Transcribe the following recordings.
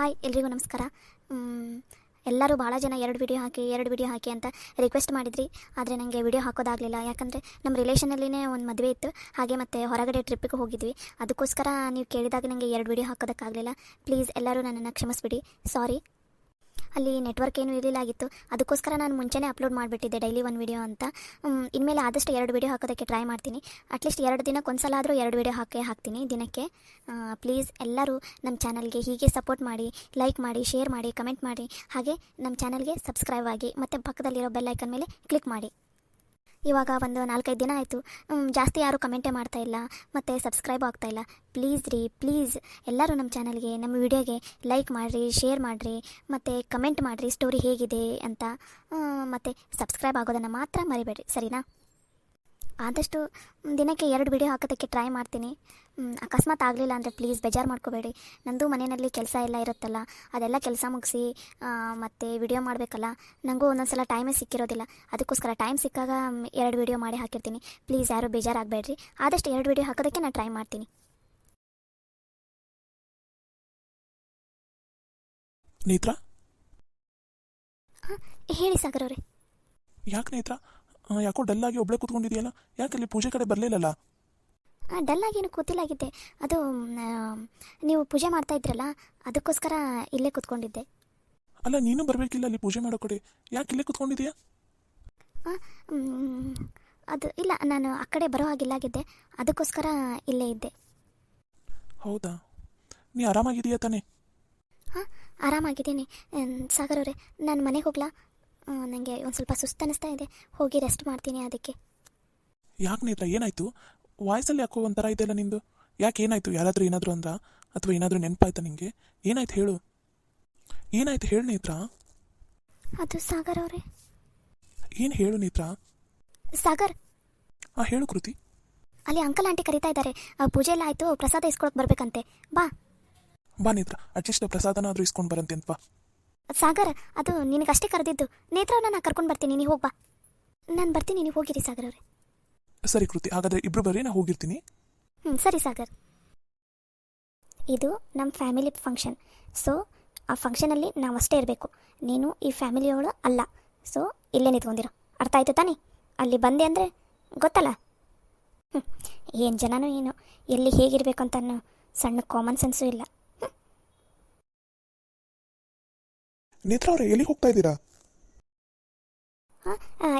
Hi ಎಲ್ರಿಗೂ ನಮಸ್ಕಾರ. ಎಲ್ಲರೂ ಭಾಳ ಜನ ಎರಡು ವಿಡಿಯೋ ಹಾಕಿ ಅಂತ ರಿಕ್ವೆಸ್ಟ್ ಮಾಡಿದ್ರಿ. ಆದರೆ ನನಗೆ ವಿಡಿಯೋ ಹಾಕೋದಾಗಲಿಲ್ಲ. ಯಾಕಂದರೆ ನಮ್ಮ ರಿಲೇಷನಲ್ಲಿನೇ ಒಂದು ಮದುವೆ ಇತ್ತು, ಹಾಗೆ ಮತ್ತು ಹೊರಗಡೆ ಟ್ರಿಪ್ಪಿಗೆ ಹೋಗಿದ್ವಿ. ಅದಕ್ಕೋಸ್ಕರ ನೀವು ಕೇಳಿದಾಗ ನನಗೆ ಎರಡು ವಿಡಿಯೋ ಹಾಕೋದಕ್ಕಾಗಲಿಲ್ಲ. ಪ್ಲೀಸ್ ಎಲ್ಲರೂ ನನ್ನನ್ನು ಕ್ಷಮಿಸ್ಬಿಡಿ, ಸಾರಿ. ಅಲ್ಲಿ ನೆಟ್ವರ್ಕ್ ಏನೂ ಇರಲಿಲ್ಲಾಗಿತ್ತು, ಅದಕ್ಕೋಸ್ಕರ ನಾನು ಮುಂಚೆನೇ ಅಪ್ಲೋಡ್ ಮಾಡಿಬಿಟ್ಟಿದ್ದೆ ಡೈಲಿ ಒಂದು ವಿಡಿಯೋ ಅಂತ. ಇನ್ಮೇಲೆ ಆದಷ್ಟು ಎರಡು ವಿಡಿಯೋ ಹಾಕೋದಕ್ಕೆ ಟ್ರೈ ಮಾಡ್ತೀನಿ. ಅಟ್ಲೀಸ್ಟ್ 2 ದಿನಕ್ಕೆ ಒಂದು ಸಲ ಆದರೂ 2 ವಿಡಿಯೋ ಹಾಕ್ತೀನಿ ದಿನಕ್ಕೆ. ಪ್ಲೀಸ್ ಎಲ್ಲರೂ ನಮ್ಮ ಚಾನಲ್ಗೆ ಹೀಗೆ ಸಪೋರ್ಟ್ ಮಾಡಿ, ಲೈಕ್ ಮಾಡಿ, ಶೇರ್ ಮಾಡಿ, ಕಮೆಂಟ್ ಮಾಡಿ, ಹಾಗೆ ನಮ್ಮ ಚಾನಲ್ಗೆ ಸಬ್ಸ್ಕ್ರೈಬ್ ಆಗಿ ಮತ್ತು ಪಕ್ಕದಲ್ಲಿರೋ ಬೆಲ್ ಐಕನ್ ಮೇಲೆ ಕ್ಲಿಕ್ ಮಾಡಿ. ಇವಾಗ ಒಂದು 4-5 ದಿನ ಆಯಿತು, ಜಾಸ್ತಿ ಯಾರೂ ಕಮೆಂಟೇ ಮಾಡ್ತಾಯಿಲ್ಲ ಮತ್ತು ಸಬ್ಸ್ಕ್ರೈಬ್ ಆಗ್ತಾಯಿಲ್ಲ. ಪ್ಲೀಸ್ ಎಲ್ಲರೂ ನಮ್ಮ ಚಾನಲ್ಗೆ, ನಮ್ಮ ವಿಡಿಯೋಗೆ ಲೈಕ್ ಮಾಡಿರಿ, ಶೇರ್ ಮಾಡಿರಿ ಮತ್ತು ಕಮೆಂಟ್ ಮಾಡಿರಿ ಸ್ಟೋರಿ ಹೇಗಿದೆ ಅಂತ. ಮತ್ತು ಸಬ್ಸ್ಕ್ರೈಬ್ ಆಗೋದನ್ನು ಮಾತ್ರ ಮರಿಬೇಡ್ರಿ, ಸರಿನಾ? ಆದಷ್ಟು ದಿನಕ್ಕೆ 2 ವಿಡಿಯೋ ಹಾಕೋದಕ್ಕೆ ಟ್ರೈ ಮಾಡ್ತೀನಿ. ಅಕಸ್ಮಾತ್ ಆಗಲಿಲ್ಲ ಅಂದರೆ ಪ್ಲೀಸ್ ಬೇಜಾರು ಮಾಡ್ಕೋಬೇಡಿ. ನಂದು ಮನೆಯಲ್ಲಿ ಕೆಲಸ ಎಲ್ಲ ಇರುತ್ತಲ್ಲ, ಅದೆಲ್ಲ ಕೆಲಸ ಮುಗಿಸಿ ಮತ್ತು ವಿಡಿಯೋ ಮಾಡಬೇಕಲ್ಲ, ನನಗೂ ಒಂದೊಂದು ಸಲ ಟೈಮೇ ಸಿಕ್ಕಿರೋದಿಲ್ಲ. ಅದಕ್ಕೋಸ್ಕರ ಟೈಮ್ ಸಿಕ್ಕಾಗ 2 ವಿಡಿಯೋ ಮಾಡಿ ಹಾಕಿರ್ತೀನಿ. ಪ್ಲೀಸ್ ಯಾರೂ ಬೇಜಾರಾಗಬೇಡ್ರಿ. ಆದಷ್ಟು 2 ವಿಡಿಯೋ ಹಾಕೋದಕ್ಕೆ ನಾನು ಟ್ರೈ ಮಾಡ್ತೀನಿ. ನೇತ್ರ, ಹಾಂ ಹೇಳಿ ಸಾಗರ್ ಅವರೇ. ಯಾಕೆ ನೇತ್ರ, ಯಾಕೋ ಡಲ್ಲಾಗಿ ಒಬ್ಳೆ ಕೂತ್ಕೊಂಡಿದೆಯಲ್ಲ? ಯಾಕೆ ಅಲ್ಲಿ ಪೂಜೆ ಕಡೆ ಬರಲಿಲ್ಲಲ್ಲ? ಡಲ್ಲಾಗೇನು ಕೂತಿಲ್ಲಾಗಿದ್ದೆ, ಅದು ನೀವು ಪೂಜೆ ಮಾಡ್ತಾ ಇದ್ರಲ್ಲ, ಅದಕ್ಕೋಸ್ಕರ ಇಲ್ಲೇ ಕೂತ್ಕೊಂಡಿದ್ದೆ. ಅಲ್ಲ, ನೀನು ಬರಬೇಕಿಲ್ಲ ಅಲ್ಲಿ ಪೂಜೆ ಮಾಡೋ ಕಡೆ, ಯಾಕೆ ಇಲ್ಲೇ ಕೂತ್ಕೊಂಡಿದೆಯಾ? ಅದು ಇಲ್ಲ, ನಾನು ಆ ಕಡೆ ಬರೋ ಹಾಗಿಲ್ಲಾಗಿದ್ದೆ, ಅದಕ್ಕೋಸ್ಕರ ಇಲ್ಲೇ ಇದ್ದೆ. ಹೌದಾ, ನೀ ಆರಾಮಾಗಿದೆಯಾ ತಾನೇ? ಹಾಂ ಆರಾಮಾಗಿದ್ದೀನಿ. ಸಾಗರ್ ಅವರೇ, ನಾನು ಮನೆಗೆ ಹೋಗ್ಲಾ? ನನಗೆ ಒಂದು ಸ್ವಲ್ಪ ಸುಸ್ತು ಅನ್ನಿಸ್ತಾ ಇದೆ, ಹೋಗಿ ರೆಸ್ಟ್ ಮಾಡ್ತೀನಿ. ಅದಕ್ಕೆ. ಯಾಕೆ ನೇತ್ರ, ಏನಾಯ್ತು? ವಾಯ್ಸಲ್ಲಿ ಯಾಕೋ ಒಂಥರ ಇದೆಯಲ್ಲ ನಿಂದು? ಯಾಕೆ ಏನಾಯ್ತು? ಯಾರಾದರೂ ಏನಾದರೂ ಅಂದ್ರ, ಅಥವಾ ಏನಾದರೂ ನೆನಪಾಯ್ತಾ ನಿಂಗೆ? ಏನಾಯ್ತು ಹೇಳು, ಏನಾಯ್ತು ಹೇಳು ನೇತ್ರ. ಅದು ಸಾಗರ್ ಅವರೇ. ಏನು ಹೇಳು ನೇತ್ರ. ಸಾಗರ್. ಹಾಂ ಹೇಳು ಕೃತಿ. ಅಲ್ಲಿ ಅಂಕಲ್ ಆಂಟಿ ಕರಿತಾ ಇದ್ದಾರೆ, ಪೂಜೆ ಎಲ್ಲ ಆಯಿತು, ಪ್ರಸಾದ ಇಸ್ಕೊಳಕ್ಕೆ ಬರಬೇಕಂತೆ. ಬಾ ಬಾ ನೇತ್ರ, ಅಟ್ಲೀಸ್ಟ್ ಪ್ರಸಾದನಾದರೂ ಇಸ್ಕೊಂಡು ಬರಂತೆ ಅಂತ ಬಾ. ಸಾಗರ್, ಅದು ನಿನಗಷ್ಟೇ ಕರೆದಿದ್ದು. ನೇತ್ರವ್ರನ್ನ ನಾನು ಕರ್ಕೊಂಡು ಬರ್ತೀನಿ, ನೀವು ಹೋಗಿ ಬಾ. ನಾನು ಬರ್ತೀನಿ, ನೀವು ಹೋಗಿರಿ ಸಾಗರ್ ಅವರೇ. ಸರಿ ಕೃತಿ, ಹಾಗಾದರೆ ಇಬ್ರು ಬರ್ರಿ, ನಾ ಹೋಗಿರ್ತೀನಿ. ಸರಿ ಸಾಗರ್. ಇದು ನಮ್ಮ ಫ್ಯಾಮಿಲಿ ಫಂಕ್ಷನ್, ಸೊ ಆ ಫಂಕ್ಷನಲ್ಲಿ ನಾವಷ್ಟೇ ಇರಬೇಕು. ನೀನು ಈ ಫ್ಯಾಮಿಲಿಯವಳು ಅಲ್ಲ, ಸೊ ಇಲ್ಲೇ ನಿಂತ್ಕೊಂಡಿರೋ. ಅರ್ಥ ಆಯ್ತು ತಾನೇ? ಅಲ್ಲಿ ಬಂದೆ ಅಂದರೆ ಗೊತ್ತಲ್ಲ. ಏನು ಜನನೂ ಏನು, ಎಲ್ಲಿ ಹೇಗಿರಬೇಕು ಅಂತ ಸಣ್ಣ ಕಾಮನ್ ಸೆನ್ಸು ಇಲ್ಲ. ನೇತ್ರ ಅವರೇ, ಎಲ್ಲಿ ಹೋಗ್ತಾ ಇದ್ದೀರಾ?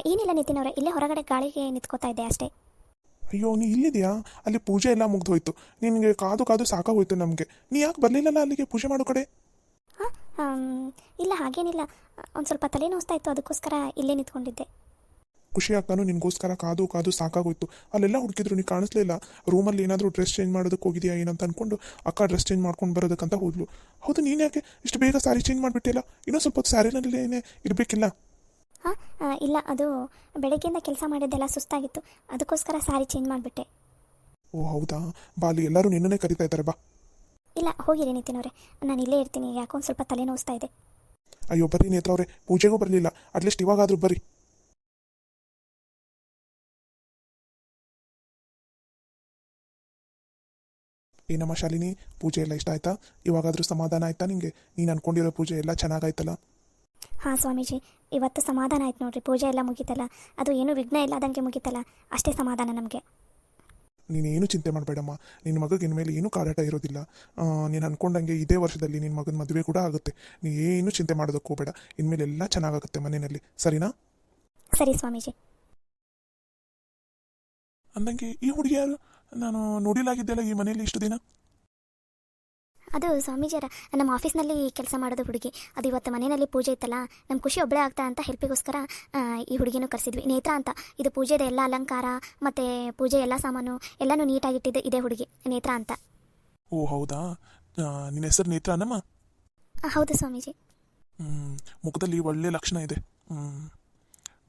ಏನಿಲ್ಲ ನಿತಿನ್ ಅವರೇ, ಇಲ್ಲೇ ಹೊರಗಡೆ ಗಾಳಿಗೆ ನಿಂತ್ಕೋತಾ ಇದ್ದೆ ಅಷ್ಟೇ. ಅಯ್ಯೋ, ನೀ ಇಲ್ಲಿದೆಯಾ? ಅಲ್ಲಿ ಪೂಜೆ ಎಲ್ಲ ಮುಗ್ದು ಹೋಯ್ತು, ನಿನಗೆ ಕಾದು ಸಾಕಾಗೋಯ್ತು ನಮಗೆ. ನೀ ಯಾಕೆ ಬರಲಿಲ್ಲಲ್ಲ ಅಲ್ಲಿಗೆ ಪೂಜೆ ಮಾಡೋ ಕಡೆ? ಇಲ್ಲ ಹಾಗೇನಿಲ್ಲ, ಒಂದು ಸ್ವಲ್ಪ ತಲೆ ನೋಸ್ತಾ ಇತ್ತು, ಅದಕ್ಕೋಸ್ಕರ ಇಲ್ಲೇ ನಿಂತ್ಕೊಂಡಿದ್ದೆ. ಖುಷಿ ಆಗ್ತಾನು, ನಿನಗೋಸ್ಕರ ಕಾದು ಸಾಕಾಗೋಯ್ತು. ಅಲ್ಲೆಲ್ಲ ಹುಡುಕಿದ್ರು, ನೀ ಕಾಣಿಸ್ಲಿಲ್ಲ. ರೂಮಲ್ಲಿ ಏನಾದರೂ ಡ್ರೆಸ್ ಚೇಂಜ್ ಮಾಡೋದಕ್ಕೆ ಹೋಗಿದೆಯಾ ಏನಂತ ಅಂದ್ಕೊಂಡು ಅಕ್ಕ ಡ್ರೆಸ್ ಚೇಂಜ್ ಮಾಡ್ಕೊಂಡು ಬರೋದಕ್ಕಂತ ಹೋದ್ಲು. ಹೌದು, ನೀನು ಯಾಕೆ ಇಷ್ಟು ಬೇಗ ಸ್ಯಾರಿ ಚೇಂಜ್ ಮಾಡಿಬಿಟ್ಟಿಲ್ಲ? ಇನ್ನೂ ಸ್ವಲ್ಪ ಹೊತ್ತು ಸ್ಯಾರಿನಲ್ಲೇ ಇರಬೇಕಿಲ್ಲ? ಇಲ್ಲ, ಅದು ಬೆಳಗ್ಗೆಯಿಂದ ಕೆಲಸ ಮಾಡಿದ್ದೆಲ್ಲ ಸುಸ್ತಾಗಿತ್ತು, ಅದಕ್ಕೋಸ್ಕರ ಸ್ಯಾರಿ ಚೇಂಜ್ ಮಾಡಿಬಿಟ್ಟೆ. ಓ ಹೌದಾ, ಬಾ, ಅಲ್ಲಿ ಎಲ್ಲರೂ ನಿನ್ನನ್ನೇ ಕರಿತಾ ಇದ್ದಾರೆ, ಬಾ. ಇಲ್ಲ ಹೋಗಿರಿ ನಿತಿನ್ ಅವರೇ, ನಾನು ಇಲ್ಲೇ ಇರ್ತೀನಿ, ಯಾಕೋ ಒಂದು ಸ್ವಲ್ಪ ತಲೆ ನೋಸ್ತಾ ಇದೆ. ಅಯ್ಯೋ ಬರ್ರಿ ನೇತ್ರ ಅವರೇ, ಪೂಜೆಗೂ ಬರಲಿಲ್ಲ, ಅಟ್ಲೀಸ್ಟ್ ಇವಾಗಾದರೂ ಬರ್ರಿ. ಏನಮ್ಮ ಶಾಲಿನಿ, ಪೂಜೆ ಎಲ್ಲ ಇಷ್ಟ ಆಯ್ತಾ? ಇವಾಗಾದರೂ ಸಮಾಧಾನ ಆಯ್ತಾ ನಿಂಗೆ? ನೀನು ಅನ್ಕೊಂಡಿರೋ ಪೂಜೆ ಎಲ್ಲ ಚೆನ್ನಾಗಾಯ್ತಲ್ಲ? ಹಾಂ ಸ್ವಾಮೀಜಿ, ಇವತ್ತು ಸಮಾಧಾನ ಆಯ್ತು ನೋಡ್ರಿ. ಪೂಜೆ ಎಲ್ಲ ಮುಗೀತಲ್ಲ, ಅದು ಏನೂ ವಿಘ್ನ ಇಲ್ಲದಂಗೆ ಮುಗೀತಲ್ಲ, ಅಷ್ಟೇ ಸಮಾಧಾನ ನಮಗೆ. ನೀನೇನು ಚಿಂತೆ ಮಾಡಬೇಡಮ್ಮ, ನಿನ್ನ ಮಗಗೆ ಇನ್ಮೇಲೆ ಏನೂ ಕಾರಾಟ ಇರೋದಿಲ್ಲ. ನೀನು ಅಂದ್ಕೊಂಡಂಗೆ ಇದೇ ವರ್ಷದಲ್ಲಿ ನಿನ್ನ ಮಗನ ಮದುವೆ ಕೂಡ ಆಗುತ್ತೆ. ನೀ ಏನು ಚಿಂತೆ ಮಾಡೋದಕ್ಕೆ ಹೋಗಬೇಡ, ಇನ್ಮೇಲೆ ಎಲ್ಲ ಚೆನ್ನಾಗಾಗುತ್ತೆ ಮನೆಯಲ್ಲಿ, ಸರಿನಾ? ಸರಿ ಸ್ವಾಮೀಜಿ. ಅಂದಂಗೆ ಈ ಹುಡುಗಿ ಯಾರು? ನಾನು ನೋಡಿಲಾಗಿದ್ದೆಲ್ಲ ಈ ಮನೆಯಲ್ಲಿ ಇಷ್ಟು ದಿನ. ಅದು ಸ್ವಾಮೀಜಿಯರ ನಮ್ಮ ಆಫೀಸ್ನಲ್ಲಿ ಕೆಲಸ ಮಾಡೋದು ಹುಡುಗಿ. ಅದು ಇವತ್ತು ಮನೆಯಲ್ಲಿ ಪೂಜೆ ಇತ್ತಲ್ಲ, ನಮ್ಮ ಖುಷಿ ಒಬ್ಬಳೇ ಆಗ್ತಾ ಅಂತ ಹೆಲ್ಪಿಗೋಸ್ಕರ ಈ ಹುಡುಗಿನೂ ಕರೆಸಿದ್ವಿ. ನೇತ್ರ ಅಂತ. ಇದು ಪೂಜೆದ ಎಲ್ಲ ಅಲಂಕಾರ ಮತ್ತು ಪೂಜೆ ಎಲ್ಲ ಸಾಮಾನು ಎಲ್ಲನೂ ನೀಟಾಗಿಟ್ಟಿದ್ದು ಇದೇ ಹುಡುಗಿ, ನೇತ್ರ ಅಂತ. ಓ ಹೌದಾ, ನಿನ್ನ ಹೆಸರು ನೇತ್ರ ಅನ್ನಮ್ಮ? ಹೌದು ಸ್ವಾಮೀಜಿ. ಮುಖದಲ್ಲಿ ಒಳ್ಳೆ ಲಕ್ಷಣ ಇದೆ.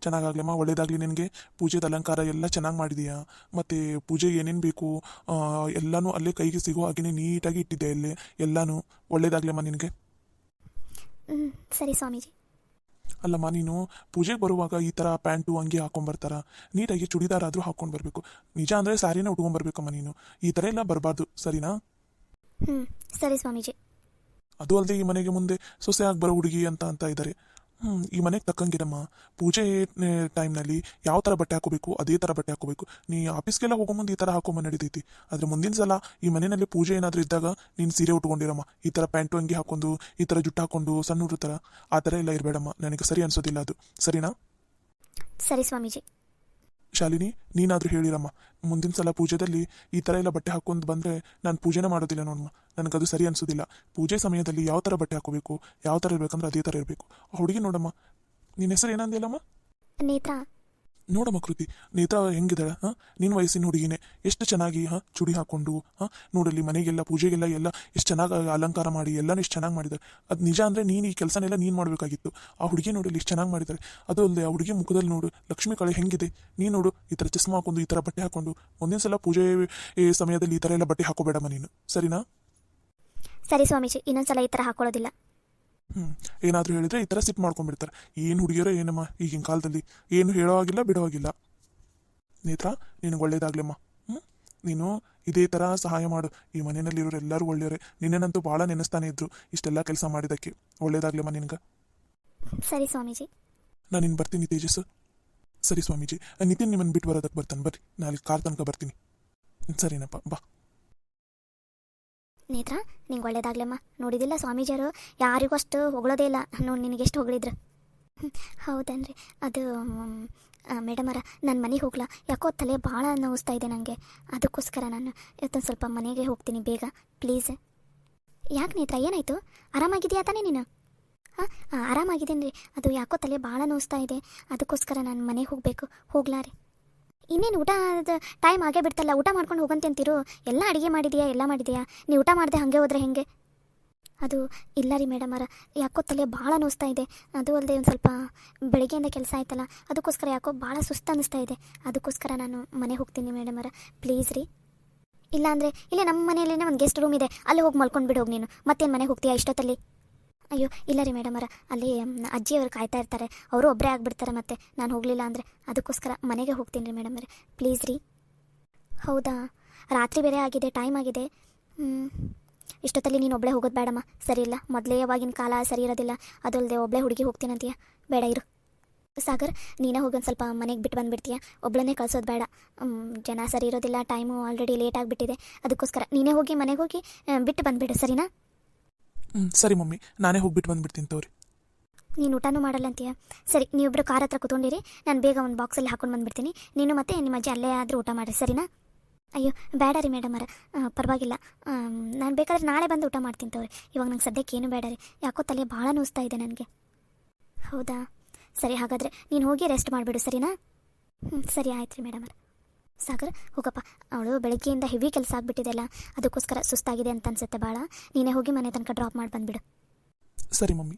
ಚೆನ್ನಾಗಾಗ್ಲಮ್ಮ, ಒಳ್ಳೇದಾಗಲಿ ನಿನಗೆ. ಪೂಜೆದ ಅಲಂಕಾರ ಎಲ್ಲ ಚೆನ್ನಾಗಿ ಮಾಡಿದೀಯಾ, ಮತ್ತು ಪೂಜೆಗೆ ಏನೇನು ಬೇಕು ಎಲ್ಲನೂ ಅಲ್ಲೇ ಕೈಗೆ ಸಿಗೋ ಹಾಗೆಯೇ ನೀಟಾಗಿ ಇಟ್ಟಿದ್ದೆ ಅಲ್ಲೇ. ಎಲ್ಲನೂ ಒಳ್ಳೇದಾಗ್ಲಮ್ಮ ನಿನಗೆ. ಸರಿ ಸ್ವಾಮೀಜಿ. ಅಲ್ಲಮ್ಮ, ನೀನು ಪೂಜೆಗೆ ಬರುವಾಗ ಈ ಥರ ಪ್ಯಾಂಟು ಅಂಗಿ ಹಾಕೊಂಡ್ಬರ್ತಾರ, ನೀಟಾಗಿ ಚೂಡಿದಾರ ಆದರೂ ಹಾಕ್ಕೊಂಡು ಬರಬೇಕು. ನಿಜ ಅಂದರೆ ಸ್ಯಾರಿನ ಉಟ್ಕೊಂಡ್ಬರ್ಬೇಕಮ್ಮ ನೀನು. ಈ ಥರ ಎಲ್ಲ ಬರಬಾರ್ದು, ಸರಿನಾ? ಸರಿ ಸ್ವಾಮೀಜಿ. ಅದು ಅಲ್ಲದೆ ಈ ಮನೆಗೆ ಮುಂದೆ ಸೊಸೆ ಆಗಿ ಬರೋ ಹುಡುಗಿ ಅಂತ ಇದ್ದಾರೆ. ಈ ಮನೆಗೆ ತಕ್ಕಂಗಿರಮ್ಮ. ಪೂಜೆ ಟೈಮ್ನಲ್ಲಿ ಯಾವ ಥರ ಬಟ್ಟೆ ಹಾಕೋಬೇಕು ಅದೇ ಥರ ಬಟ್ಟೆ ಹಾಕೋಬೇಕು. ನೀ ಆಫೀಸ್ಗೆಲ್ಲ ಹೋಗೋ ಮುಂದೆ ಈ ಥರ ಹಾಕೊಂಬ ನಡೀತೈತಿ. ಆದರೆ ಮುಂದಿನ ಸಲ ಈ ಮನೆಯಲ್ಲಿ ಪೂಜೆ ಏನಾದರೂ ಇದ್ದಾಗ ನೀನು ಸೀರೆ ಉಟ್ಕೊಂಡಿರಮ್ಮ. ಈ ಥರ ಪ್ಯಾಂಟು ಅಂಗಿ ಹಾಕೊಂಡು ಈ ಥರ ಜುಟ್ಟು ಹಾಕೊಂಡು ಸಣ್ಣ ಹುಡುಗ್ರ ಥರ ಆ ಥರ ಎಲ್ಲ ಇರಬೇಡಮ್ಮ. ನನಗೆ ಸರಿ ಅನ್ಸೋದಿಲ್ಲ ಅದು. ಸರಿನಾ? ಸರಿ ಸ್ವಾಮೀಜಿ. ಶಾಲಿನಿ, ನೀನಾದರೂ ಹೇಳಿರಮ್ಮ, ಮುಂದಿನ ಸಲ ಪೂಜೆದಲ್ಲಿ ಈ ಥರ ಎಲ್ಲ ಬಟ್ಟೆ ಹಾಕೊಂಡು ಬಂದರೆ ನಾನು ಪೂಜೆನೇ ಮಾಡೋದಿಲ್ಲ ನೋಡಮ್ಮ. ನನಗದು ಸರಿ ಅನಿಸೋದಿಲ್ಲ. ಪೂಜೆ ಸಮಯದಲ್ಲಿ ಯಾವ ಥರ ಬಟ್ಟೆ ಹಾಕೋಬೇಕು, ಯಾವ ಥರ ಇರಬೇಕಂದ್ರೆ ಅದೇ ಥರ ಇರಬೇಕು. ಆ ಹುಡುಗಿ ನೋಡಮ್ಮ, ನಿನ್ನ ಹೆಸರು ಏನಂದಿಲ್ಲಮ್ಮ? ನೇತ್ರ. ನೋಡಮ್ಮ ಕೃತಿ, ನೇತ್ರ ಹೆಂಗಿದ್ದಾಳೆ? ನಿನ್ನ ವಯಸ್ಸಿನ ಹುಡುಗಿನೇ ಎಷ್ಟು ಚೆನ್ನಾಗಿ ಚುಡಿ ಹಾಕೊಂಡು ನೋಡಲಿ ಮನೆಗೆಲ್ಲ ಪೂಜೆಗೆಲ್ಲ ಎಲ್ಲ ಎಷ್ಟು ಚೆನ್ನಾಗಿ ಅಲಂಕಾರ ಮಾಡಿ ಎಲ್ಲನೂ ಎಷ್ಟು ಚೆನ್ನಾಗಿ ಮಾಡಿದ್ದಾರೆ. ಅದು ನಿಜ ಅಂದರೆ ನೀನು ಈ ಕೆಲಸನೆಲ್ಲ ನೀನು ಮಾಡಬೇಕಾಗಿತ್ತು. ಆ ಹುಡುಗಿ ನೋಡಲಿ ಎಷ್ಟು ಚೆನ್ನಾಗಿ ಮಾಡಿದ್ದಾರೆ. ಅದು ಅಲ್ಲದೆ ಆ ಹುಡುಗಿ ಮುಖದಲ್ಲಿ ನೋಡು ಲಕ್ಷ್ಮೀ ಕಳೆ ಹೆಂಗಿದೆ. ನೀನು ನೋಡು ಈ ಥರ ಚಸ್ಮಾ ಹಾಕೊಂಡು ಈ ಥರ ಬಟ್ಟೆ ಹಾಕೊಂಡು ಮುಂದಿನ ಸಲ ಪೂಜೆ ಸಮಯದಲ್ಲಿ ಈ ಥರ ಎಲ್ಲ ಬಟ್ಟೆ ಹಾಕೋಬೇಡಮ್ಮ ನೀನು. ಸರಿನಾ? ಸರಿ ಸ್ವಾಮೀಜಿ, ಇನ್ನೊಂದ್ಸಲ ಈ ಥರ ಹಾಕೊಳ್ಳೋದಿಲ್ಲ. ಏನಾದರೂ ಹೇಳಿದ್ರೆ ಈ ಥರ ಸಿಟ್ ಮಾಡ್ಕೊಂಡ್ಬಿಡ್ತಾರೆ. ಏನು ಹುಡುಗಿಯರೋ ಏನಮ್ಮ ಈಗಿನ ಕಾಲದಲ್ಲಿ, ಏನು ಹೇಳೋ ಆಗಿಲ್ಲ ಬಿಡೋ ಆಗಿಲ್ಲ. ನೇತ್ರ, ನಿನಗೆ ಒಳ್ಳೇದಾಗ್ಲಮ್ಮ. ನೀನು ಇದೇ ಥರ ಸಹಾಯ ಮಾಡು. ಈ ಮನೆಯಲ್ಲಿರೋರು ಎಲ್ಲರೂ ಒಳ್ಳೆಯವರೇ. ನಿನ್ನೆನಂತೂ ಭಾಳ ನೆನೆಸ್ತಾನೆ ಇದ್ರು ಇಷ್ಟೆಲ್ಲ ಕೆಲಸ ಮಾಡಿದ್ದಕ್ಕೆ. ಒಳ್ಳೇದಾಗ್ಲಮ್ಮ ನಿನಗೆ. ಸರಿ ಸ್ವಾಮೀಜಿ. ನಾನು ಇನ್ನು ಬರ್ತೀನಿ ತೇಜಸ್ಸು. ಸರಿ ಸ್ವಾಮೀಜಿ. ನಿತಿನ್ ನಿಮ್ಮನ್ನು ಬಿಟ್ಟು ಬರೋದಕ್ಕೆ ಬರ್ತಾನೆ. ಬರ್ರಿ, ನಾಳೆ ಕಾರ್ ತನಕ ಬರ್ತೀನಿ. ಸರಿನಪ್ಪ, ಬಾ. ನೇತ್ರ, ನಿಂಗೆ ಒಳ್ಳೇದಾಗ್ಲಮ್ಮ. ನೋಡಿದಿಲ್ಲ ಸ್ವಾಮೀಜಿಯವರು ಯಾರಿಗೂ ಅಷ್ಟು ಹೊಗಳೋದೇ ಇಲ್ಲ. ನೋಡಿ ನಿನಗೆಷ್ಟು ಹೊಗಳಿದ್ರು. ಹೌದನ್ರಿ. ಅದು ಮೇಡಮರ, ನಾನು ಮನೆಗೆ ಹೋಗ್ಲಾ? ಯಾಕೋ ತಲೆ ಭಾಳ ನೋವಿಸ್ತಾ ಇದೆ ನನಗೆ. ಅದಕ್ಕೋಸ್ಕರ ನಾನು ಇವತ್ತೊಂದು ಸ್ವಲ್ಪ ಮನೆಗೆ ಹೋಗ್ತೀನಿ ಬೇಗ, ಪ್ಲೀಸ್. ಯಾಕೆ ನೇತ್ರ, ಏನಾಯಿತು? ಆರಾಮಾಗಿದೆಯಾ ತಾನೇ ನೀನು? ಆರಾಮಾಗಿದ್ದೀನಿ ರೀ. ಅದು ಯಾಕೋ ತಲೆ ಭಾಳ ನೋವಿಸ್ತಾ ಇದೆ. ಅದಕ್ಕೋಸ್ಕರ ನಾನು ಮನೆಗೆ ಹೋಗಬೇಕು. ಹೋಗ್ಲಾ ರೀ? ಇನ್ನೇನು ಊಟದ ಟೈಮ್ ಆಗೇ ಬಿಡ್ತಲ್ಲ, ಊಟ ಮಾಡ್ಕೊಂಡು ಹೋಗಂತೆ ಅಂತೀರು. ಎಲ್ಲ ಅಡುಗೆ ಮಾಡಿದೆಯಾ, ಎಲ್ಲ ಮಾಡಿದೆಯಾ? ನೀವು ಊಟ ಮಾಡಿದೆ ಹಾಗೆ ಹೋದರೆ ಹೆಂಗೆ? ಅದು ಇಲ್ಲ ರೀ ಮೇಡಮರ, ಯಾಕೋ ತಲೆ ಭಾಳ ನೋವಿಸ್ತಾ ಇದೆ. ಅದು ಅಲ್ಲದೆ ಒಂದು ಸ್ವಲ್ಪ ಬೆಳಗ್ಗೆಯಿಂದ ಕೆಲಸ ಆಯ್ತಲ್ಲ, ಅದಕ್ಕೋಸ್ಕರ ಯಾಕೋ ಭಾಳ ಸುಸ್ತು ಅನ್ನಿಸ್ತಾ ಇದೆ. ಅದಕ್ಕೋಸ್ಕರ ನಾನು ಮನೆಗೆ ಹೋಗ್ತೀನಿ ಮೇಡಮರ, ಪ್ಲೀಸ್ ರೀ. ಇಲ್ಲಾಂದರೆ ಇಲ್ಲೇ ನಮ್ಮ ಮನೆಯಲ್ಲೇ ಒಂದು ಗೆಸ್ಟ್ ರೂಮ್ ಇದೆ, ಅಲ್ಲಿ ಹೋಗಿ ಮಲ್ಕೊಂಡು ಬಿಡು ಹೋಗಿ ನೀನು. ಮತ್ತೇನು ಮನೆಗೆ ಹೋಗ್ತೀಯಾ ಇಷ್ಟೊತ್ತಲ್ಲಿ? ಅಯ್ಯೋ ಇಲ್ಲ ರೀ ಮೇಡಮರ, ಅಲ್ಲಿ ಅಜ್ಜಿಯವರು ಕಾಯ್ತಾ ಇರ್ತಾರೆ. ಅವರು ಒಬ್ಬರೇ ಆಗಿಬಿಡ್ತಾರೆ ಮತ್ತೆ ನಾನು ಹೋಗಲಿಲ್ಲ ಅಂದರೆ. ಅದಕ್ಕೋಸ್ಕರ ಮನೆಗೆ ಹೋಗ್ತೀನಿ ರೀ ಮೇಡಮರೇ, ಪ್ಲೀಸ್ ರೀ. ಹೌದಾ? ರಾತ್ರಿ ಬೇರೆ ಆಗಿದೆ, ಟೈಮ್ ಆಗಿದೆ. ಇಷ್ಟೊತ್ತಲ್ಲಿ ನೀನು ಒಬ್ಬಳೇ ಹೋಗೋದು ಬೇಡಮ್ಮ, ಸರಿ ಇಲ್ಲ. ಮೊದಲೇ ಯಾವಾಗಿನ ಕಾಲ ಸರಿ ಇರೋದಿಲ್ಲ. ಅದಲ್ಲದೆ ಒಬ್ಬಳೇ ಹುಡುಗಿ ಹೋಗ್ತೀನಂತೀಯ, ಬೇಡ ಇರು. ಸಾಗರ್, ನೀನೇ ಹೋಗಿ ಒಂದು ಸ್ವಲ್ಪ ಮನೆಗೆ ಬಿಟ್ಟು ಬಂದುಬಿಡ್ತೀಯ. ಒಬ್ಬಳನ್ನೇ ಕಳಿಸೋದು ಬೇಡ. ಜನ ಸರಿ ಇರೋದಿಲ್ಲ, ಟೈಮು ಆಲ್ರೆಡಿ ಲೇಟ್ ಆಗಿಬಿಟ್ಟಿದೆ. ಅದಕ್ಕೋಸ್ಕರ ನೀನೇ ಹೋಗಿ ಮನೆಗೆ ಹೋಗಿ ಬಿಟ್ಟು ಬಂದುಬಿಡು, ಸರಿನಾ? ಸರಿ ಮಮ್ಮಿ, ನಾನೇ ಹೋಗ್ಬಿಟ್ಟು ಬಂದುಬಿಡ್ತೀನಿ ತೋರಿ. ನೀನು ಊಟನೂ ಮಾಡಲ್ಲ ಅಂತೀಯ? ಸರಿ, ನೀವಿಬ್ಬರು ಕಾರ್ ಹತ್ರ ಕೂತ್ಕೊಂಡಿರಿ, ನಾನು ಬೇಗ ಒಂದು ಬಾಕ್ಸಲ್ಲಿ ಹಾಕೊಂಡು ಬಂದುಬಿಡ್ತೀನಿ. ನೀನು ಮತ್ತೆ ನಿಮ್ಮ ಅಜ್ಜಿ ಅಲ್ಲೇ ಆದರೂ ಊಟ ಮಾಡಿರಿ, ಸರಿನಾ? ಅಯ್ಯೋ ಬೇಡ ರೀ ಮೇಡಮರ, ಪರವಾಗಿಲ್ಲ. ನಾನು ಬೇಕಾದ್ರೆ ನಾಳೆ ಬಂದು ಊಟ ಮಾಡ್ತೀನಿ ತೋರಿ. ಇವಾಗ ನಂಗೆ ಸದ್ಯಕ್ಕೆ ಏನು ಬೇಡ ರೀ. ಯಾಕೋ ತಲೆ ಭಾಳ ನೋವಿಸ್ತಾ ಇದೆ ನನಗೆ. ಹೌದಾ? ಸರಿ, ಹಾಗಾದರೆ ನೀನು ಹೋಗಿ ರೆಸ್ಟ್ ಮಾಡಿಬಿಡು, ಸರಿನಾ? ಸರಿ ಆಯ್ತು ರೀ ಮೇಡಮರ. ಸಾಗರ್, ಹೋಗಪ್ಪ. ಅವಳು ಬೆಳಗ್ಗೆಯಿಂದ ಹೆವಿ ಕೆಲಸ ಆಗಿಬಿಟ್ಟಿದೆಲ್ಲ, ಅದಕ್ಕೋಸ್ಕರ ಸುಸ್ತಾಗಿದೆ ಅಂತ ಅನ್ಸುತ್ತೆ ಭಾಳ. ನೀನೇ ಹೋಗಿ ಮನೆ ತನಕ ಡ್ರಾಪ್ ಮಾಡಿ ಬಂದುಬಿಡು. ಸರಿ ಮಮ್ಮಿ.